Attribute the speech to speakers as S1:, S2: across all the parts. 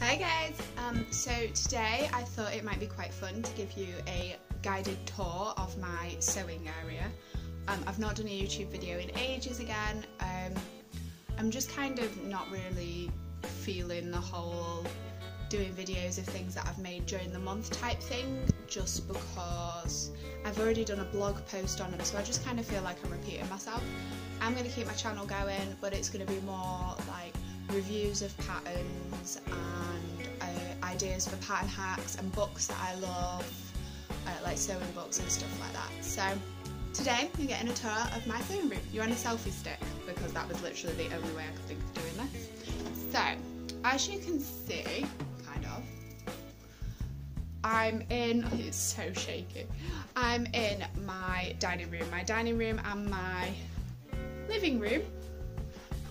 S1: Hi guys, so today I thought it might be quite fun to give you a guided tour of my sewing area. I've not done a YouTube video in ages again. I'm just kind of not really feeling the whole doing videos of things that I've made during the month type thing, just because I've already done a blog post on them, so I just kind of feel like I'm repeating myself. I'm going to keep my channel going, but it's going to be more like reviews of patterns and ideas for pattern hacks and books that I love, like sewing books and stuff like that. So today you're getting a tour of my sewing room. You're on a selfie stick because that was literally the only way I could think of doing this. So as you can see, kind of, it's so shaky. I'm in my dining room. My dining room and my living room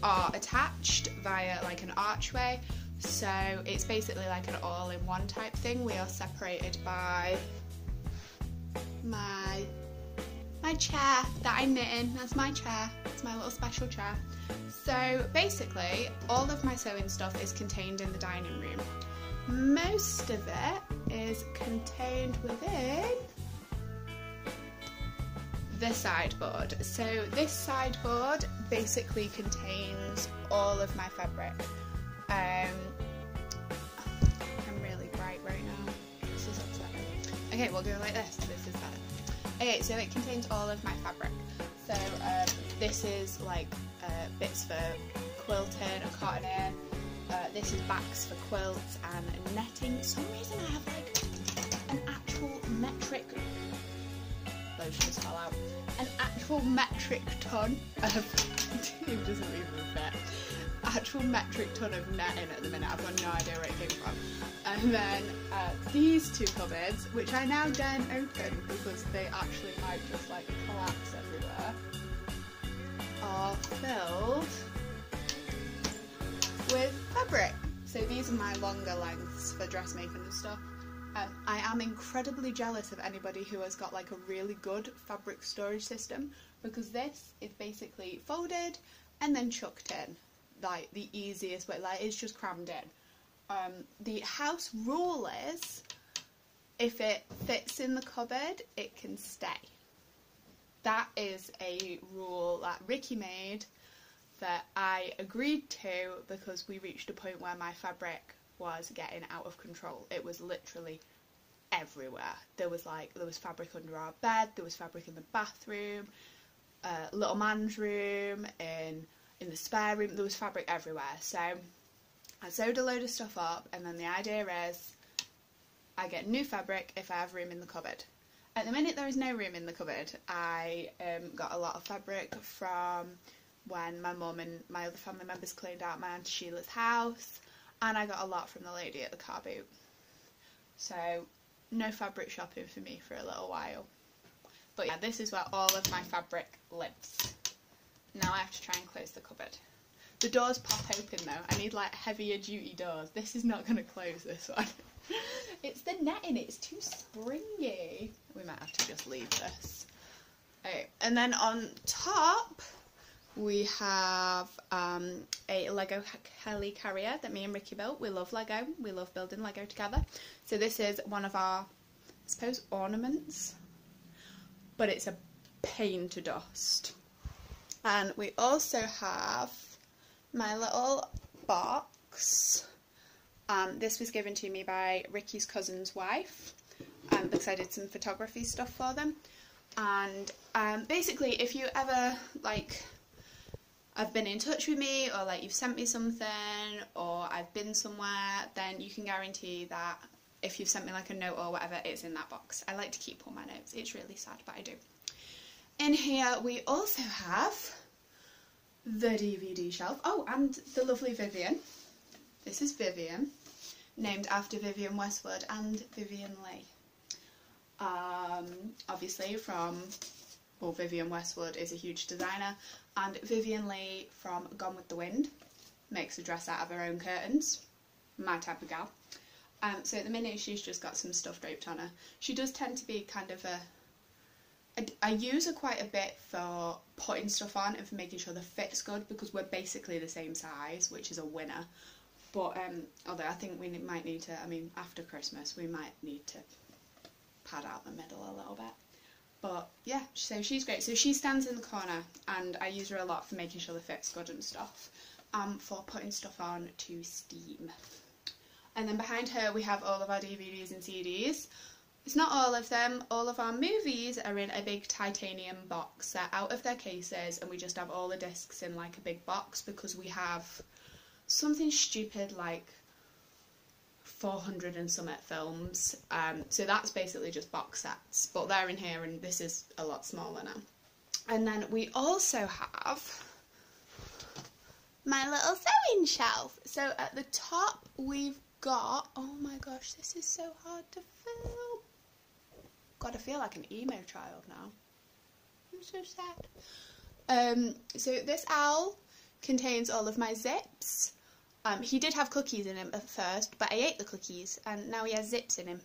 S1: are attached via like an archway, so it's basically like an all-in-one type thing. We are separated by my chair that I'm knitting. That's my chair. It's my little special chair. So basically all of my sewing stuff is contained in the dining room. Most of it is contained within the sideboard. So this sideboard basically contains all of my fabric. I'm really bright right now. This is upsetting. Okay, we'll go like this. This is better. Okay, so it contains all of my fabric. So this is like bits for quilting and cottoning. This is backs for quilts and netting. For some reason I have like an actual metric just fell out. An actual metric ton of it doesn't even fit. Actual metric ton of netting at the minute. I've got no idea where it came from. And then these two cupboards, which I now don't open because they actually might just like collapse everywhere, are filled with fabric. So these are my longer lengths for dressmaking and stuff. I am incredibly jealous of anybody who has got like a really good fabric storage system, because this is basically folded and then chucked in, like the easiest way, like it's just crammed in. The house rule is if it fits in the cupboard it can stay. That is a rule that Ricky made that I agreed to because we reached a point where my fabric was getting out of control. It was literally everywhere. There was fabric under our bed, there was fabric in the bathroom, little man's room, in the spare room, there was fabric everywhere. So I sewed a load of stuff up, and then the idea is I get new fabric if I have room in the cupboard. At the minute there is no room in the cupboard. I got a lot of fabric from when my mum and my other family members cleaned out my Auntie Sheila's house, and I got a lot from the lady at the car boot. So no fabric shopping for me for a little while. But yeah, this is where all of my fabric lives. Now I have to try and close the cupboard. The doors pop open though. I need like heavier duty doors. This is not going to close, this one. It's the netting, it's too springy. We might have to just leave this. Okay, and then on top we have a Lego helicarrier that me and Ricky built. We love Lego. We love building Lego together. So this is one of our, I suppose, ornaments, but it's a pain to dust. And we also have my little box. This was given to me by Ricky's cousin's wife because I did some photography stuff for them. And basically, if you ever I've been in touch with me, or like you've sent me something, or I've been somewhere, then you can guarantee that if you've sent me like a note or whatever, it's in that box. I like to keep all my notes. It's really sad, but I do. In here we also have the DVD shelf. Oh, and the lovely Vivian. This is Vivian, named after Vivienne Westwood and Vivien Leigh. Obviously Vivienne Westwood is a huge designer, and Vivien Leigh from Gone with the Wind makes a dress out of her own curtains. My type of gal. So at the minute she's just got some stuff draped on her. She does tend to be kind of I use her quite a bit for putting stuff on and for making sure the fit's good, because we're basically the same size, which is a winner. But although I think we might need to, I mean, after Christmas we might need to pad out the middle a little bit. But yeah, so she's great. So she stands in the corner and I use her a lot for making sure the fit's good and stuff, for putting stuff on to Steam. And then behind her we have all of our DVDs and CDs. It's not all of them. All of our movies are in a big titanium box. They're out of their cases and we just have all the discs in like a big box because we have something stupid like 400 and something films. So that's basically just box sets. But they're in here and this is a lot smaller now. And then we also have my little sewing shelf. So at the top we've got, oh my gosh, this is so hard to film. God, I feel like an emo child now. I'm so sad. So this owl contains all of my zips. He did have cookies in him at first, but I ate the cookies and now he has zips in him.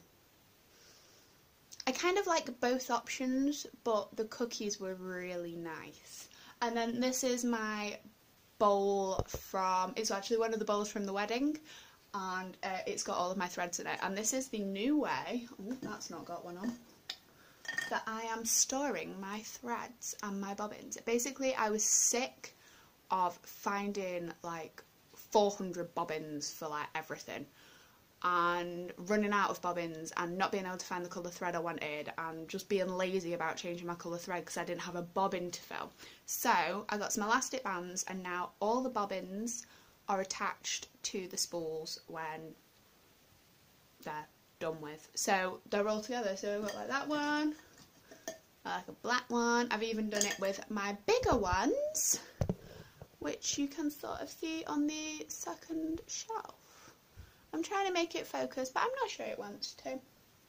S1: I kind of like both options, but the cookies were really nice. And then this is my bowl from, it's actually one of the bowls from the wedding, and it's got all of my threads in it. And this is the new way, oh, that's not got one on, that I am storing my threads and my bobbins. Basically, I was sick of finding like 400 bobbins for like everything and running out of bobbins and not being able to find the colour thread I wanted and just being lazy about changing my colour thread because I didn't have a bobbin to fill. So I got some elastic bands and now all the bobbins are attached to the spools when they're done with. So they're all together. So I've got like that one, I like a black one. I've even done it with my bigger ones, which you can sort of see on the second shelf. I'm trying to make it focus, but I'm not sure it wants to.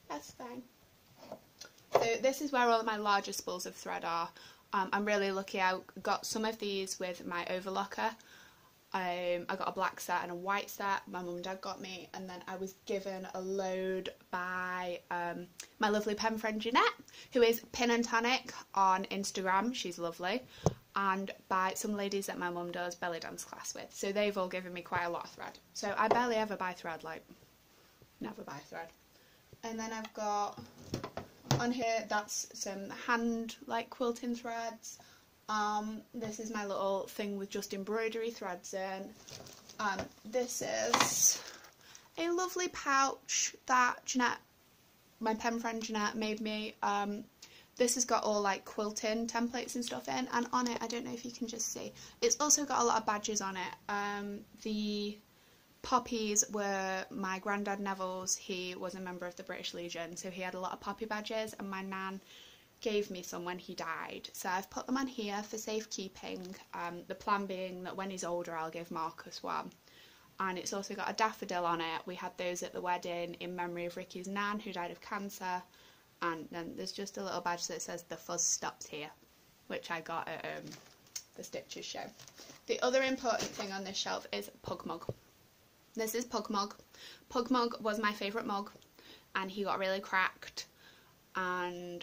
S1: That's fine. So this is where all my larger spools of thread are. I'm really lucky. I got some of these with my overlocker. I got a black set and a white set my mum and dad got me, and then I was given a load by my lovely pen friend Jeanette, who is Pin and Tonic on Instagram. She's lovely. And by some ladies that my mum does belly dance class with. So they've all given me quite a lot of thread. So I barely ever buy thread, like, never buy thread. And then I've got, on here, that's some hand, like, quilting threads. This is my little thing with just embroidery threads in. This is a lovely pouch that Jeanette, my pen friend Jeanette, made me. This has got all like quilting templates and stuff in, and on it, I don't know if you can just see, it's also got a lot of badges on it. The poppies were my granddad Neville's. He was a member of the British Legion, so he had a lot of poppy badges, and my nan gave me some when he died. So I've put them on here for safekeeping, the plan being that when he's older I'll give Marcus one. And it's also got a daffodil on it. We had those at the wedding in memory of Ricky's nan, who died of cancer. And then there's just a little badge that says the fuzz stops here, which I got at the Stitches show. The other important thing on this shelf is Pug Mug. This is Pug Mug. Pug Mug was my favourite mug, and he got really cracked, and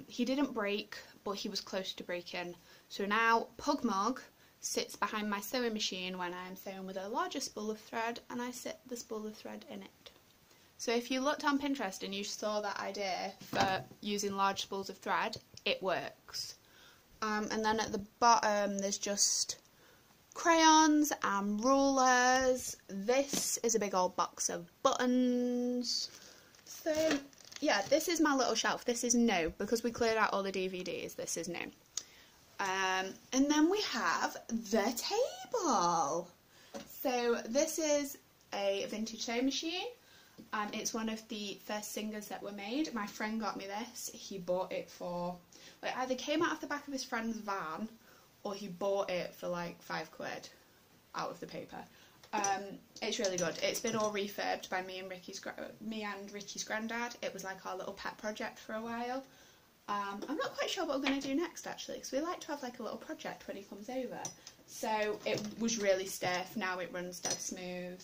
S1: he didn't break, but he was close to breaking. So now Pug Mug sits behind my sewing machine when I'm sewing with a larger spool of thread, and I sit the spool of thread in it. So if you looked on Pinterest and you saw that idea for using large spools of thread, it works. And then at the bottom there's just crayons and rulers. This is a big old box of buttons. So yeah, this is my little shelf. This is new because we cleared out all the DVDs. This is new. And then we have the table. So this is a vintage sewing machine. It's one of the first Singers that were made. My friend got me this. He bought it for, like, either came out of the back of his friend's van or he bought it for like £5 out of the paper. It's really good. It's been all refurbed by me and Ricky's granddad. It was like our little pet project for a while. I'm not quite sure what we're going to do next actually, because we like to have like a little project when he comes over. So it was really stiff, now it runs dead smooth.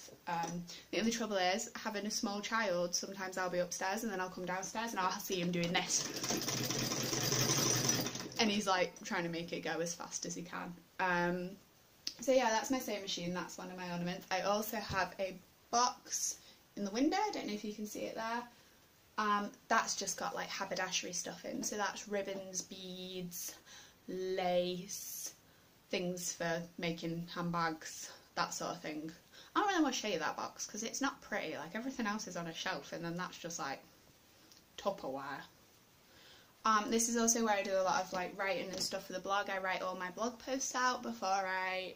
S1: The only trouble is, having a small child, sometimes I'll be upstairs and then I'll come downstairs and I'll see him doing this. And he's like trying to make it go as fast as he can. So yeah, that's my sewing machine. That's one of my ornaments. I also have a box in the window. I don't know if you can see it there. That's just got like haberdashery stuff in. So that's ribbons, beads, lace, things for making handbags, that sort of thing. I don't really want to show you that box because it's not pretty. Like everything else is on a shelf and then that's just like Tupperware. This is also where I do a lot of like writing and stuff for the blog. I write all my blog posts out before I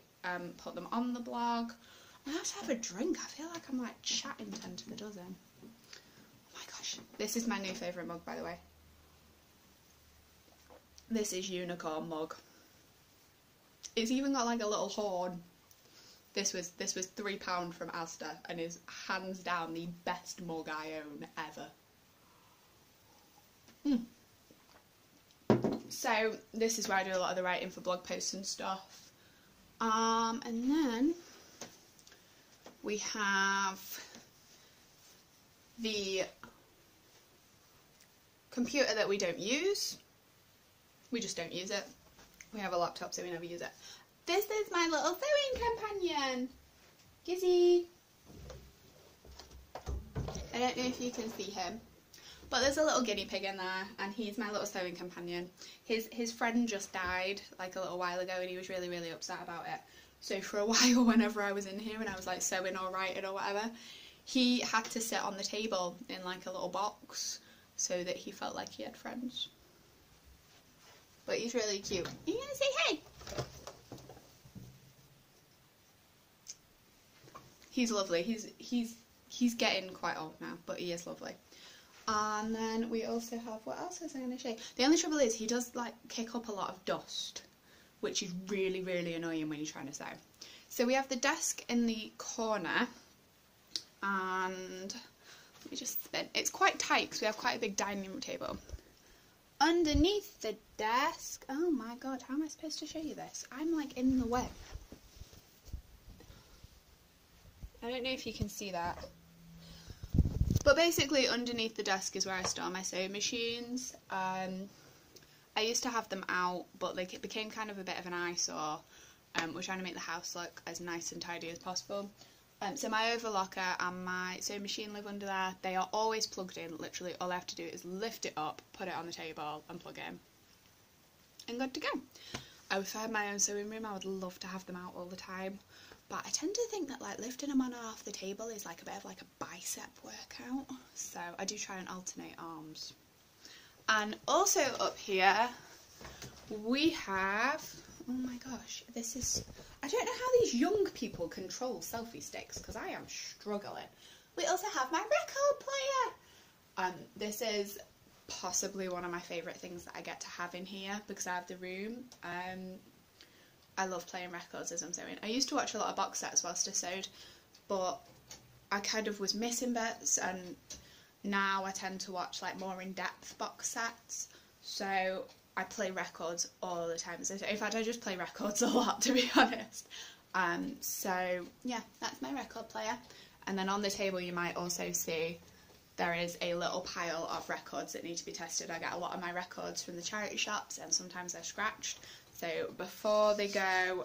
S1: put them on the blog. I have to have a drink. I feel like I'm like chatting 10 to the dozen. Oh my gosh. This is my new favourite mug, by the way. This is unicorn mug. It's even got like a little horn. This was £3 from Asda and is hands down the best mug I own ever. So this is where I do a lot of the writing for blog posts and stuff. And then we have the computer that we don't use. We just don't use it. We have a laptop, so we never use it. This is my little sewing companion, Gizzy. I don't know if you can see him, but there's a little guinea pig in there, and he's my little sewing companion. His friend just died like a little while ago, and he was really, really upset about it. So for a while, whenever I was in here and I was like sewing or writing or whatever, he had to sit on the table in like a little box so that he felt like he had friends. But he's really cute. Are you gonna say hey? He's lovely. He's getting quite old now, but he is lovely. And then we also have, what else was I going to show you? The only trouble is he does like kick up a lot of dust, which is really, really annoying when you're trying to sew. So we have the desk in the corner, and let me just spin. It's quite tight because we have quite a big dining room table. Underneath the desk, oh my god, how am I supposed to show you this? I'm like in the way. I don't know if you can see that. But basically underneath the desk is where I store my sewing machines. I used to have them out, but like it became kind of a bit of an eyesore. We're trying to make the house look as nice and tidy as possible. So my overlocker and my sewing machine live under there. They are always plugged in. Literally all I have to do is lift it up, put it on the table and plug it in. And good to go. If I had my own sewing room, I would love to have them out all the time. But I tend to think that like lifting them on and off the table is like a bit of like a bicep workout. So I do try and alternate arms. And also up here we have, oh my gosh, this is, I don't know how these young people control selfie sticks because I am struggling. We also have my record player. This is possibly one of my favourite things that I get to have in here because I have the room. I love playing records as I'm sewing. I used to watch a lot of box sets whilst I sewed, but I kind of was missing bits, and now I tend to watch like more in-depth box sets, so I play records all the time. So in fact I just play records a lot, to be honest. So yeah, that's my record player. And then on the table you might also see there is a little pile of records that need to be tested. I get a lot of my records from the charity shops and sometimes they're scratched. So before they go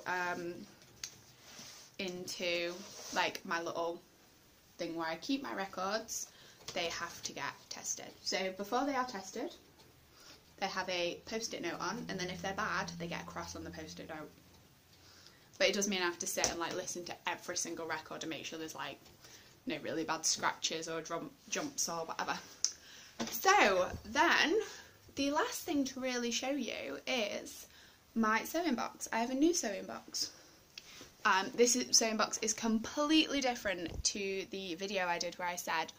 S1: into like my little thing where I keep my records, they have to get tested. So before they are tested, they have a post-it note on, and then if they're bad, they get a cross on the post-it note. But it does mean I have to sit and like listen to every single record and make sure there's like no really bad scratches or jumps or whatever. So then the last thing to really show you is my sewing box. I have a new sewing box. This sewing box is completely different to the video I did where I said,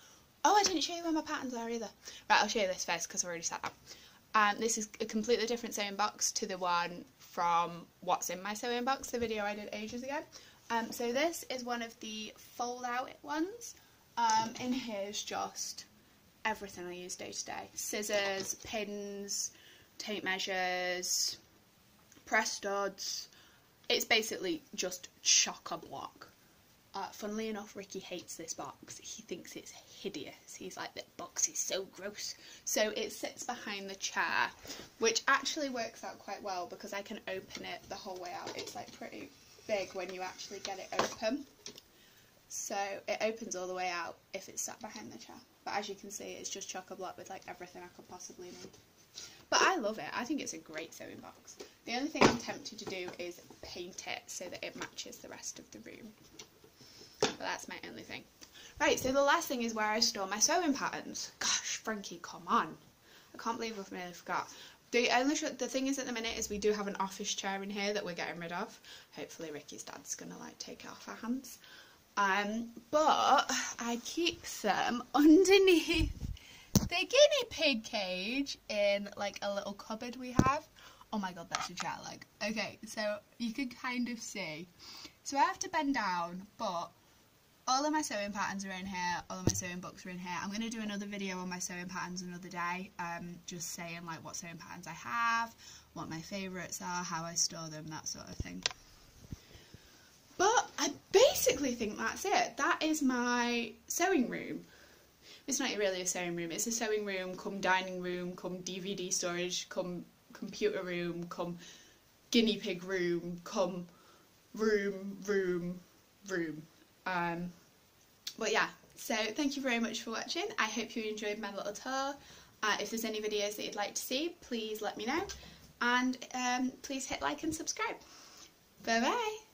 S1: oh, I didn't show you where my patterns are either. Right, I'll show you this first because I've already said that. This is a completely different sewing box to the one from What's in My Sewing Box, the video I did ages ago. So this is one of the fold out ones. In here is just everything I use day to day. Scissors, pins, tape measures, press studs. It's basically just chock-a-block. Funnily enough, Ricky hates this box. He thinks it's hideous. He's like, that box is so gross. So it sits behind the chair, which actually works out quite well because I can open it the whole way out. It's like pretty big when you actually get it open. So it opens all the way out if it's sat behind the chair. But as you can see, it's just chock-a-block with like everything I could possibly need. But I love it. I think it's a great sewing box. The only thing I'm tempted to do is paint it so that it matches the rest of the room. But that's my only thing. Right, so the last thing is where I store my sewing patterns. Gosh, Frankie, come on. I can't believe I've nearly forgot. The thing is at the minute is we do have an office chair in here that we're getting rid of. Hopefully Ricky's dad's going to like take it off our hands. But I keep them underneath the guinea pig cage in like a little cupboard we have. Oh my god, that's a jet lag. Okay, so you can kind of see. So I have to bend down, but all of my sewing patterns are in here, all of my sewing books are in here. I'm going to do another video on my sewing patterns another day, just saying like what sewing patterns I have, what my favourites are, how I store them, that sort of thing. But I basically think that's it. That is my sewing room. It's not really a sewing room, it's a sewing room, come dining room, come DVD storage, come computer room, come guinea pig room, come room. But yeah, so thank you very much for watching. I hope you enjoyed my little tour. If there's any videos that you'd like to see, please let me know. And please hit like and subscribe. Bye bye.